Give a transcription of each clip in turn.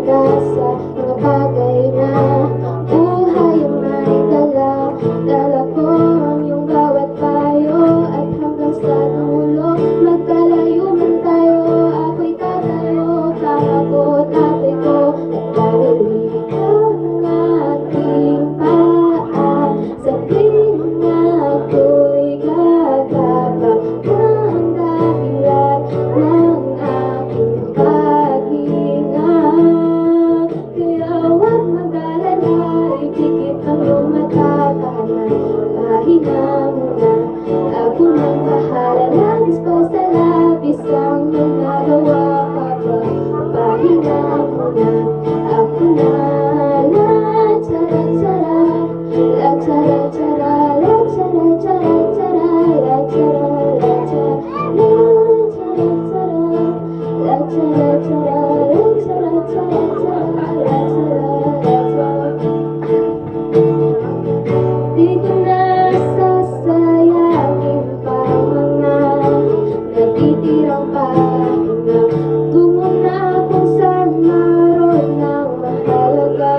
handa sa mga bagay na buhay ang naidala. Dala ko ang iyong bawat payo at hanggang sa dulo magkalayo man tayo. Ako'y tatayo, tama ko, tatay ko, at dahil ikaw ang aking paa, sa piling ako'y gagapang ng dahilan ng aking paghinga. Kaya huwag mag-alala, ipikit ang iyong mata, pahinga muna. Ako nang bahala, langis pa sa labis ang iyong nagawa. Pahinga muna, ako na. La tara tara, la tara tara, la tara tara tara, la tara la tara, la tara tara, la tara tara, la tara tara tara, la tara tara. Di ko na sasayangin pa mga natitirang pahinga. Tungo na kung saan naroon ang mahalaga.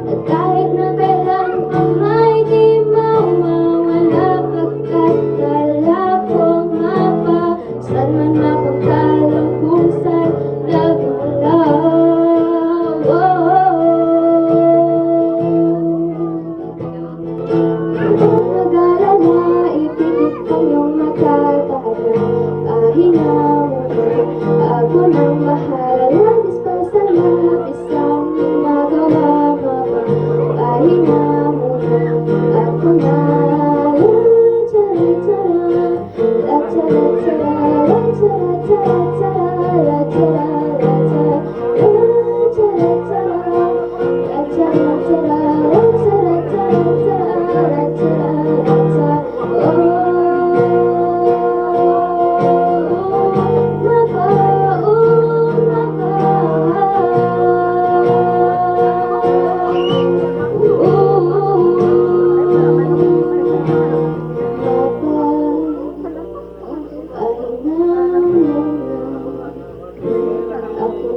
At kahit na kailan pa may di mawawala, pagkat dala kong mapa saan man mapunta lang kung saan nagmula. Mag-alala, ipikit ang iyong mata, pahinga muna. Ako nang bahala, langis pa sa labis ang iyong nagawa. Pahinga muna, ako na. La tara tara, la tara tara, la tara tara tara, la tara tara, la tara tara, la tara tara, la tara tara, la tara tara. Ako